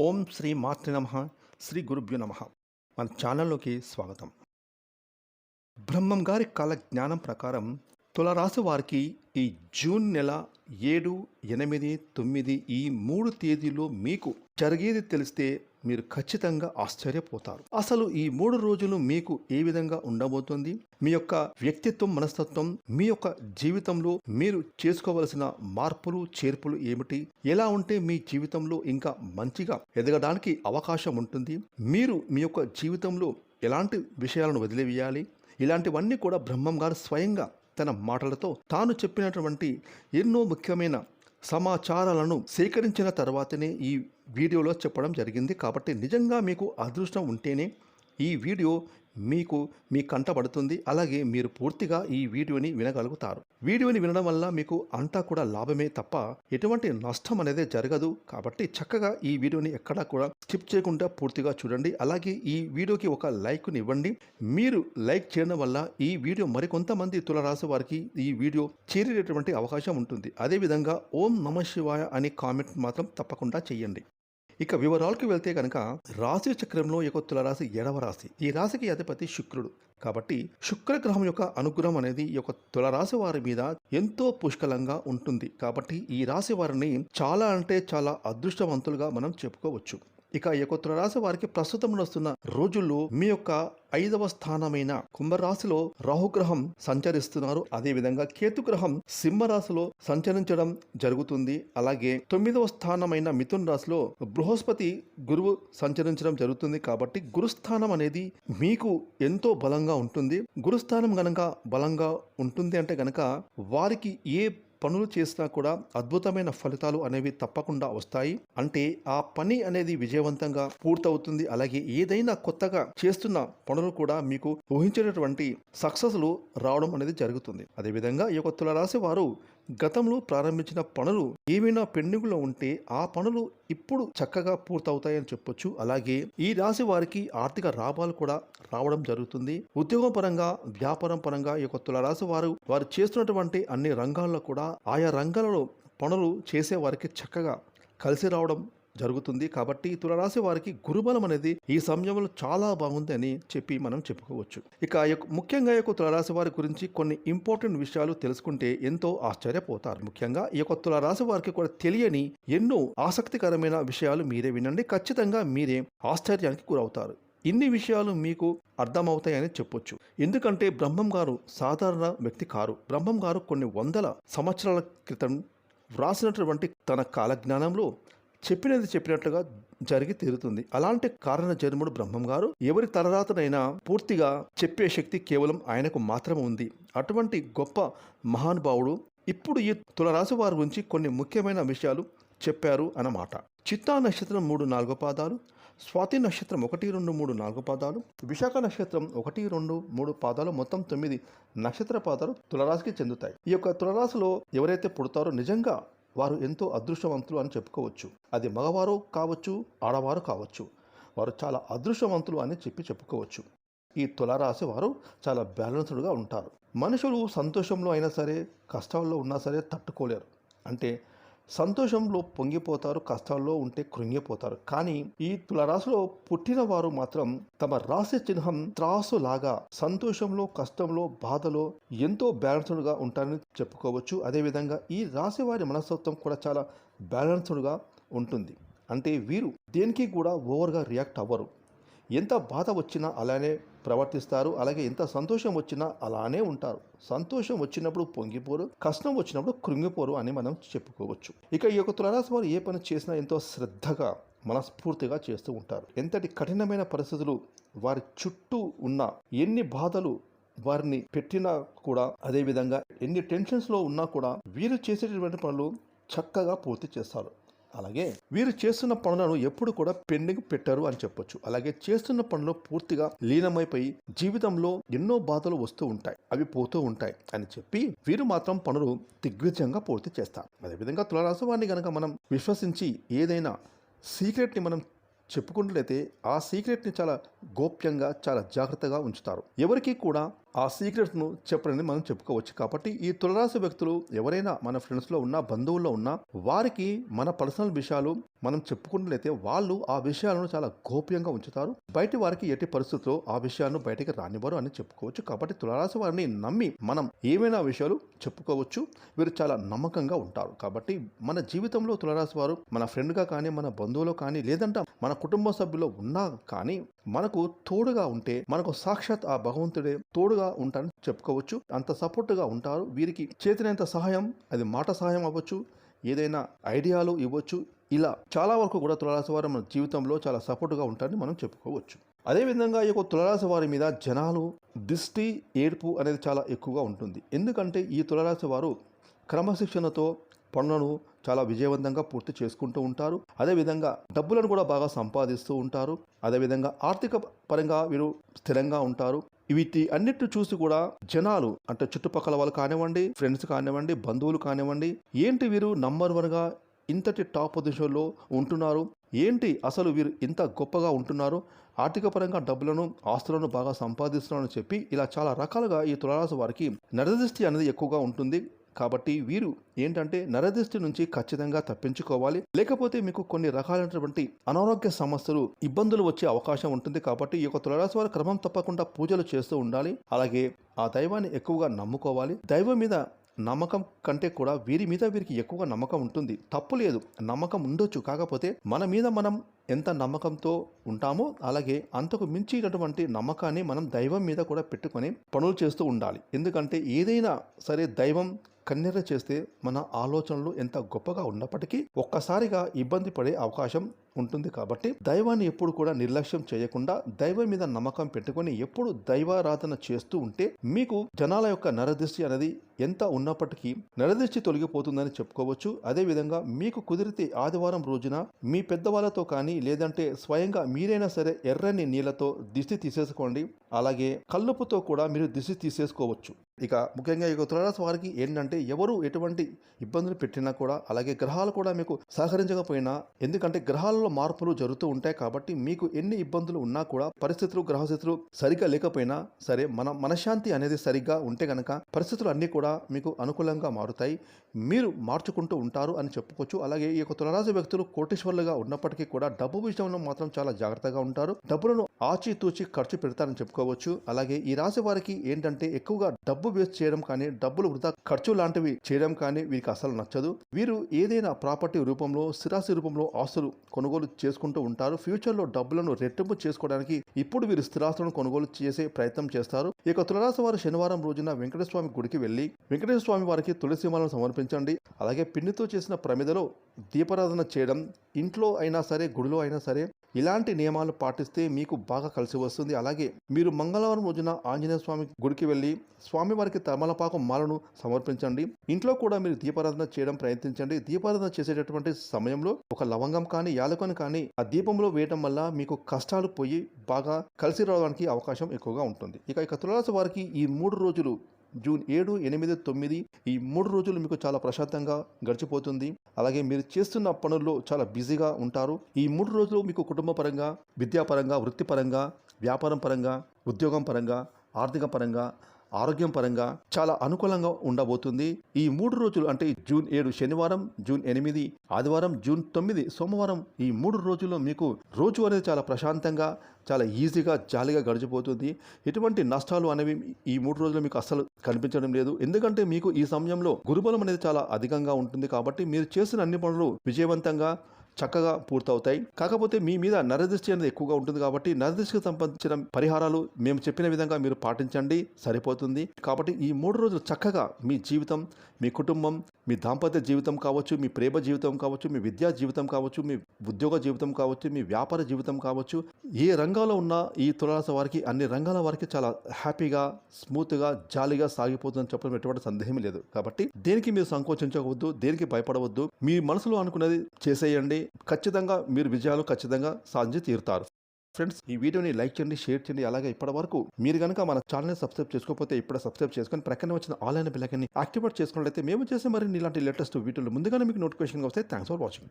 ఓం శ్రీ మాతృ నమః. శ్రీ గురుభ్యో నమః. మన ఛానల్లోకి స్వాగతం. బ్రహ్మం గారి కాల జ్ఞానం ప్రకారం తులారాశి వారికి ఈ జూన్ నెల 7, 8, 9 ఈ 3 తేదీలో మీకు జరిగేది తెలిస్తే మీరు ఖచ్చితంగా ఆశ్చర్యపోతారు. అసలు ఈ 3 రోజులు మీకు ఏ విధంగా ఉండబోతుంది, మీ యొక్క వ్యక్తిత్వం, మనస్తత్వం, మీ యొక్క జీవితంలో మీరు చేసుకోవలసిన మార్పులు చేర్పులు ఏమిటి, ఎలా ఉంటే మీ జీవితంలో ఇంకా మంచిగా ఎదగడానికి అవకాశం ఉంటుంది, మీరు మీ యొక్క జీవితంలో ఎలాంటి విషయాలను వదిలివేయాలి, ఇలాంటివన్నీ కూడా బ్రహ్మం గారు స్వయంగా తన మాటలతో తాను చెప్పినటువంటి ఎన్నో ముఖ్యమైన సమాచారాలను సేకరించిన తర్వాతనే ఈ వీడియోలో చెప్పడం జరిగింది. కాబట్టి నిజంగా మీకు అదృష్టం ఉంటేనే ఈ వీడియో మీకు మీ కంటపడుతుంది. అలాగే మీరు పూర్తిగా ఈ వీడియోని వినగలుగుతారు. వీడియోని వినడం వల్ల మీకు అంతా కూడా లాభమే తప్ప ఎటువంటి నష్టం అనేది జరగదు. కాబట్టి చక్కగా ఈ వీడియోని ఎక్కడా కూడా స్కిప్ చేయకుండా పూర్తిగా చూడండి. అలాగే ఈ వీడియోకి ఒక లైక్ని ఇవ్వండి. మీరు లైక్ చేయడం వల్ల ఈ వీడియో మరికొంతమంది తులారాశి వారికి ఈ వీడియో చేరేటటువంటి అవకాశం ఉంటుంది. అదేవిధంగా ఓం నమ శివాయ అని కామెంట్ మాత్రం తప్పకుండా చేయండి. ఇక వివరాలకు వెళ్తే కనుక రాశి చక్రంలో యొక్క తులారాశి 7వ రాశి. ఈ రాశికి అధిపతి శుక్రుడు. కాబట్టి శుక్రగ్రహం యొక్క అనుగ్రహం అనేది ఈ యొక్క తులారాశి వారి మీద ఎంతో పుష్కలంగా ఉంటుంది. కాబట్టి ఈ రాశి వారిని చాలా అంటే చాలా అదృష్టవంతులుగా మనం చెప్పుకోవచ్చు. ఇక ఈ యొక్క తులారాశి వారికి ప్రస్తుతం వస్తున్న రోజుల్లో మీ యొక్క 5వ స్థానమైన కుంభరాశిలో రాహుగ్రహం సంచరిస్తున్నారు. అదేవిధంగా కేతుగ్రహం సింహరాశిలో సంచరించడం జరుగుతుంది. అలాగే 9వ స్థానమైన మిథున రాశిలో బృహస్పతి గురువు సంచరించడం జరుగుతుంది. కాబట్టి గురుస్థానం అనేది మీకు ఎంతో బలంగా ఉంటుంది. గురుస్థానం గనక బలంగా ఉంటుంది అంటే గనక వారికి ఏ పనులు చేసినా కూడా అద్భుతమైన ఫలితాలు అనేవి తప్పకుండా వస్తాయి. అంటే ఆ పని అనేది విజయవంతంగా పూర్తవుతుంది. అలాగే ఏదైనా కొత్తగా చేస్తున్న పనులు కూడా మీకు ఊహించినటువంటి సక్సెస్లు రావడం అనేది జరుగుతుంది. అదేవిధంగా ఈ యొక్క తులారాశి వారు గతంలో ప్రారంభించిన పనులు ఏమైనా పెండింగ్లో ఉంటే ఆ పనులు ఇప్పుడు చక్కగా పూర్తవుతాయని చెప్పొచ్చు. అలాగే ఈ రాశి వారికి ఆర్థిక లాభాలు కూడా రావడం జరుగుతుంది. ఉద్యోగం పరంగా, వ్యాపారం పరంగా ఈ యొక్క తులారాశి వారు చేస్తున్నటువంటి అన్ని రంగాల్లో కూడా ఆయా రంగాలలో పనులు చేసే వారికి చక్కగా కలిసి రావడం జరుగుతుంది. కాబట్టి తులారాశి వారికి గురుబలం అనేది ఈ సమయంలో చాలా బాగుంది అని చెప్పి మనం చెప్పుకోవచ్చు. ఇక ముఖ్యంగా ఈ యొక్క తులారాశి వారి గురించి కొన్ని ఇంపార్టెంట్ విషయాలు తెలుసుకుంటే ఎంతో ఆశ్చర్యపోతారు. ముఖ్యంగా ఈ యొక్క తులారాశి వారికి కూడా తెలియని ఎన్నో ఆసక్తికరమైన విషయాలు మీరే వినండి. ఖచ్చితంగా మీరే ఆశ్చర్యానికి గురవుతారు. ఇన్ని విషయాలు మీకు అర్థమవుతాయని చెప్పొచ్చు. ఎందుకంటే బ్రహ్మం గారు సాధారణ వ్యక్తి కారు. బ్రహ్మం గారు కొన్ని వందల సంవత్సరాల క్రితం వ్రాసినటువంటి తన కాలజ్ఞానంలో చెప్పినట్లుగా జరిగి తీరుతుంది. అలాంటి కారణ జన్ముడు బ్రహ్మం గారు ఎవరి తలరాతనైనా పూర్తిగా చెప్పే శక్తి కేవలం ఆయనకు మాత్రమే ఉంది. అటువంటి గొప్ప మహానుభావుడు ఇప్పుడు ఈ తులారాశి వారి గురించి కొన్ని ముఖ్యమైన విషయాలు చెప్పారు అన్నమాట. చిత్తా నక్షత్రం 3, 4 పాదాలు, స్వాతి నక్షత్రం 1, 2, 3, 4 పాదాలు, విశాఖ నక్షత్రం 1, 2, 3 పాదాలు, మొత్తం 9 నక్షత్ర పాదాలు తులారాశికి చెందుతాయి. ఈ యొక్క తులారాశిలో ఎవరైతే పుడతారో నిజంగా వారు ఎంతో అదృష్టవంతులు అని చెప్పుకోవచ్చు. అది మగవారు కావచ్చు, ఆడవారు కావచ్చు, వారు చాలా అదృష్టవంతులు అని చెప్పుకోవచ్చు. ఈ తులారాశి వారు చాలా బ్యాలెన్స్డ్గా ఉంటారు. మనుషులు సంతోషంలో అయినా సరే, కష్టాల్లో ఉన్నా సరే తట్టుకోలేరు. అంటే సంతోషంలో పొంగిపోతారు, కష్టాల్లో ఉంటే కృంగిపోతారు. కానీ ఈ తులారాశిలో పుట్టిన వారు మాత్రం తమ రాశి చిహ్నం త్రాసు లాగా సంతోషంలో, కష్టంలో, బాధలో ఎంతో బ్యాలెన్స్డ్గా ఉంటారని చెప్పుకోవచ్చు. అదేవిధంగా ఈ రాశి వారి మనస్తత్వం కూడా చాలా బ్యాలెన్స్డ్గా ఉంటుంది. అంటే వీరు దేనికి కూడా ఓవర్గా రియాక్ట్ అవ్వరు. ఎంత బాధ వచ్చినా అలానే ప్రవర్తిస్తారు. అలాగే ఎంత సంతోషం వచ్చినా అలానే ఉంటారు. సంతోషం వచ్చినప్పుడు పొంగిపోరు, కష్టం వచ్చినప్పుడు కృంగిపోరు అని మనం చెప్పుకోవచ్చు. ఇక ఈ యొక్క తులారాశి వారు ఏ పని చేసినా ఎంతో శ్రద్ధగా, మనస్ఫూర్తిగా చేస్తూ ఉంటారు. ఎంతటి కఠినమైన పరిస్థితులు వారి చుట్టూ ఉన్న, ఎన్ని బాధలు వారిని పెట్టినా కూడా, అదేవిధంగా ఎన్ని టెన్షన్స్లో ఉన్నా కూడా వీరు చేసేటటువంటి పనులు చక్కగా పూర్తి చేస్తారు. అలాగే వీరు చేస్తున్న పనులను ఎప్పుడు కూడా పెండింగ్ పెట్టారు అని చెప్పొచ్చు. అలాగే చేస్తున్న పనులు పూర్తిగా లీనమైపోయి జీవితంలో ఎన్నో బాధలు వస్తూ ఉంటాయి, అవి పోతూ ఉంటాయి అని చెప్పి వీరు మాత్రం పనులు దిగ్విజయంగా పూర్తి చేస్తారు. అదేవిధంగా తులారాశి వారిని కనుక మనం విశ్వసించి ఏదైనా సీక్రెట్ని మనం చెప్పుకున్నట్లయితే ఆ సీక్రెట్ని చాలా గోప్యంగా, చాలా జాగ్రత్తగా ఉంచుతారు. ఎవరికి కూడా ఆ సీక్రెట్స్ను చెప్పరని మనం చెప్పుకోవచ్చు. కాబట్టి ఈ తులరాశి వ్యక్తులు ఎవరైనా మన ఫ్రెండ్స్లో ఉన్నా, బంధువుల్లో ఉన్నా, వారికి మన పర్సనల్ విషయాలు మనం చెప్పుకున్నట్లయితే వాళ్ళు ఆ విషయాలను చాలా గోప్యంగా ఉంచుతారు. బయటి వారికి ఎట్టి పరిస్థితుల్లో ఆ విషయాన్ని బయటికి రానివ్వరు అని చెప్పుకోవచ్చు. కాబట్టి తులరాశి వారిని నమ్మి మనం ఏమైనా విషయాలు చెప్పుకోవచ్చు. వీరు చాలా నమ్మకంగా ఉంటారు. కాబట్టి మన జీవితంలో తులరాశి వారు మన ఫ్రెండ్గా కానీ, మన బంధువులో కానీ, లేదంటే మన కుటుంబ సభ్యుల్లో ఉన్నా కానీ మనకు తోడుగా ఉంటే, మనకు సాక్షాత్ ఆ భగవంతుడే తోడుగా ఉంటారని చెప్పుకోవచ్చు. అంత సపోర్ట్గా ఉంటారు. వీరికి చేతినంత సహాయం, అది మాట సహాయం అవ్వచ్చు, ఏదైనా ఐడియాలు ఇవ్వచ్చు. ఇలా చాలా వరకు కూడా తులరాశి వారు మన జీవితంలో చాలా సపోర్ట్గా ఉంటారని మనం చెప్పుకోవచ్చు. అదేవిధంగా ఈ యొక్క తులరాశి వారి మీద జనాలు దిష్టి, ఏడుపు అనేది చాలా ఎక్కువగా ఉంటుంది. ఎందుకంటే ఈ తులరాశి వారు క్రమశిక్షణతో పనులను చాలా విజయవంతంగా పూర్తి చేసుకుంటూ ఉంటారు. అదేవిధంగా డబ్బులను కూడా బాగా సంపాదిస్తూ ఉంటారు. అదేవిధంగా ఆర్థిక పరంగా వీరు స్థిరంగా ఉంటారు. వీటి అన్నిటిని చూసి కూడా జనాలు అంటే చుట్టుపక్కల వాళ్ళు కానివ్వండి, ఫ్రెండ్స్ కానివ్వండి, బంధువులు కానివ్వండి, ఏంటి వీరు నంబర్ 1గా ఇంతటి టాప్ పొజిషన్లో ఉంటున్నారు, ఏంటి అసలు వీరు ఇంత గొప్పగా ఉంటున్నారు, ఆర్థిక పరంగా డబ్బులను, ఆస్తులను బాగా సంపాదిస్తున్నారని చెప్పి ఇలా చాలా రకాలుగా ఈ తులారాశి వారికి నరదృష్టి అనేది ఎక్కువగా ఉంటుంది. కాబట్టి వీరు ఏంటంటే నరదృష్టి నుంచి ఖచ్చితంగా తప్పించుకోవాలి. లేకపోతే మీకు కొన్ని రకాలైనటువంటి అనారోగ్య సమస్యలు, ఇబ్బందులు వచ్చే అవకాశం ఉంటుంది. కాబట్టి ఈ యొక్క తులారాశి వారు క్రమం తప్పకుండా పూజలు చేస్తూ ఉండాలి. అలాగే ఆ దైవాన్ని ఎక్కువగా నమ్ముకోవాలి. దైవం మీద నమ్మకం కంటే కూడా వీరి మీద వీరికి ఎక్కువగా నమ్మకం ఉంటుంది. తప్పు లేదు, నమ్మకం ఉండొచ్చు. కాకపోతే మన మీద మనం ఎంత నమ్మకంతో ఉంటామో అలాగే అంతకు మించినటువంటి నమ్మకాన్ని మనం దైవం మీద కూడా పెట్టుకొని పనులు చేస్తూ ఉండాలి. ఎందుకంటే ఏదైనా సరే దైవం కన్నెర చేస్తే మన ఆలోచనలు ఎంత గొప్పగా ఉన్నప్పటికీ ఒక్కసారిగా ఇబ్బంది పడే అవకాశం ఉంటుంది. కాబట్టి దైవాన్ని ఎప్పుడు కూడా నిర్లక్ష్యం చేయకుండా దైవం మీద నమ్మకం పెట్టుకొని ఎప్పుడు దైవారాధన చేస్తూ ఉంటే మీకు జనాల యొక్క నరదృష్టి అనేది ఎంత ఉన్నప్పటికీ నరదృష్టి తొలగిపోతుందని చెప్పుకోవచ్చు. అదేవిధంగా మీకు కుదిరితే ఆదివారం రోజున మీ పెద్దవాళ్ళతో కానీ లేదంటే స్వయంగా మీరైనా సరే ఎర్రని నీళ్లతో దిష్టి తీసేసుకోండి. అలాగే కల్లుపుతో కూడా మీరు దిష్టి తీసేసుకోవచ్చు. ఇక ముఖ్యంగా ఈ తులారాశి వారికి ఏంటంటే ఎవరు ఎటువంటి ఇబ్బందులు పెట్టినా కూడా, అలాగే గ్రహాలు కూడా మీకు సహకరించకపోయినా, ఎందుకంటే గ్రహాలలో మార్పులు జరుగుతూ ఉంటాయి. కాబట్టి మీకు ఎన్ని ఇబ్బందులు ఉన్నా కూడా పరిస్థితులు, గ్రహస్థితులు సరిగ్గా లేకపోయినా సరే మన మనశ్శాంతి అనేది సరిగ్గా ఉంటే కనుక పరిస్థితులు అన్నీ కూడా మీకు అనుకూలంగా మారుతాయి. మీరు మార్చుకుంటూ ఉంటారు అని చెప్పుకోవచ్చు. అలాగే ఈ యొక్క తులారాశి వ్యక్తులు కోటీశ్వరులుగా ఉన్నప్పటికీ కూడా డబ్బు విషయంలో మాత్రం చాలా జాగ్రత్తగా ఉంటారు. డబ్బులను ఆచితూచి ఖర్చు పెడతారని చెప్పుకోవచ్చు. అలాగే ఈ రాశి వారికి ఏంటంటే ఎక్కువగా డబ్బు వేస్ట్ చేయడం కానీ, డబ్బులు వృధా ఖర్చు లాంటివి చేయడం కానీ వీరికి అసలు నచ్చదు. వీరు ఏదైనా ప్రాపర్టీ రూపంలో, స్థిరాస్తి రూపంలో ఆస్తులు కొనుగోలు చేసుకుంటూ ఉంటారు. ఫ్యూచర్లో డబ్బులను రెట్టింపు చేసుకోవడానికి ఇప్పుడు వీరు స్థిరాస్తులను కొనుగోలు చేసే ప్రయత్నం చేస్తారు. ఈ యొక్క తులారాశి వారు శనివారం రోజున వెంకటేశ్వర స్వామి గుడికి వెళ్ళి వెంకటేశ్వర స్వామి వారికి తులసి మాలను సమర్పించండి. అలాగే పిండితో చేసిన ప్రమిదలో దీపారాధన చేయడం, ఇంట్లో అయినా సరే గుడిలో అయినా సరే ఇలాంటి నియమాలు పాటిస్తే మీకు బాగా కలిసి వస్తుంది. అలాగే మీరు మంగళవారం రోజున ఆంజనేయ స్వామి గుడికి వెళ్ళి స్వామివారికి తమలపాకు మాలను సమర్పించండి. ఇంట్లో కూడా మీరు దీపారాధన చేయడం ప్రయత్నించండి. దీపారాధన చేసేటటువంటి సమయంలో ఒక లవంగం కానీ, యాలకుని కానీ ఆ దీపంలో వేయడం వల్ల మీకు కష్టాలు పోయి బాగా కలిసి రావడానికి అవకాశం ఎక్కువగా ఉంటుంది. ఇక తులారాశి వారికి ఈ 3 రోజులు జూన్ 7, 8, 9 ఈ 3 రోజులు మీకు చాలా ప్రశాంతంగా గడిచిపోతుంది. అలాగే మీరు చేస్తున్న పనుల్లో చాలా బిజీగా ఉంటారు. ఈ 3 రోజులు మీకు కుటుంబ పరంగా, విద్యాపరంగా, వృత్తిపరంగా, వ్యాపారం పరంగా, ఉద్యోగం పరంగా, ఆర్థిక పరంగా, ఆరోగ్యం పరంగా చాలా అనుకూలంగా ఉండబోతుంది. ఈ 3 రోజులు అంటే జూన్ 7 శనివారం, జూన్ 8 ఆదివారం, జూన్ 9 సోమవారం ఈ 3 రోజుల్లో మీకు రోజు అనేది చాలా ప్రశాంతంగా, చాలా ఈజీగా, జాలీగా గడిచిపోతుంది. ఎటువంటి నష్టాలు అనేవి ఈ 3 రోజులు మీకు అస్సలు కనిపించడం లేదు. ఎందుకంటే మీకు ఈ సమయంలో గురుబలం అనేది చాలా అధికంగా ఉంటుంది. కాబట్టి మీరు చేసిన అన్ని పనులు విజయవంతంగా చక్కగా పూర్తవుతాయి. కాకపోతే మీ మీద నరదృష్టి అనేది ఎక్కువగా ఉంటుంది. కాబట్టి నరదృష్టికి సంబంధించిన పరిహారాలు మేము చెప్పిన విధంగా మీరు పాటించండి, సరిపోతుంది. కాబట్టి ఈ 3 రోజులు చక్కగా మీ జీవితం, మీ కుటుంబం, మీ దాంపత్య జీవితం కావచ్చు, మీ ప్రేమ జీవితం కావచ్చు, మీ విద్యా జీవితం కావచ్చు, మీ ఉద్యోగ జీవితం కావచ్చు, మీ వ్యాపార జీవితం కావచ్చు, ఏ రంగంలో ఉన్న ఈ తులారాశి వారికి అన్ని రంగాల వారికి చాలా హ్యాపీగా, స్మూత్గా, జాలీగా సాగిపోతుందని చెప్పడం ఎటువంటి సందేహం లేదు. కాబట్టి దేనికి మీరు సంకోచించవద్దు, దేనికి భయపడవద్దు. మీ మనసులో అనుకున్నది చేసేయండి. ఖచ్చితంగా మీరు విజయాలు ఖచ్చితంగా సాధించి తీరుతారు. ఫ్రెండ్స్, ఈ వీడియోని లైక్ చేయండి, షేర్ చేయండి. అలాగే ఇప్పటి వరకు మీరు కనుక మన ఛానల్ని సబ్స్క్రైబ్ చేసుకోకపోతే ఇప్పుడే సబ్స్క్రైబ్ చేసుకొని ప్రక్కన వచ్చిన ఆన్లైన్ బెల్ ఐకాన్ని యాక్టివేట్ చేసుకున్నట్లయితే మేము చేసే మరిన్ని ఇలాంటి లేటెస్ట్ వీడియోలు ముందుగానే మీకు నోటిఫికేషన్ వస్తాయి. Thanks for watching.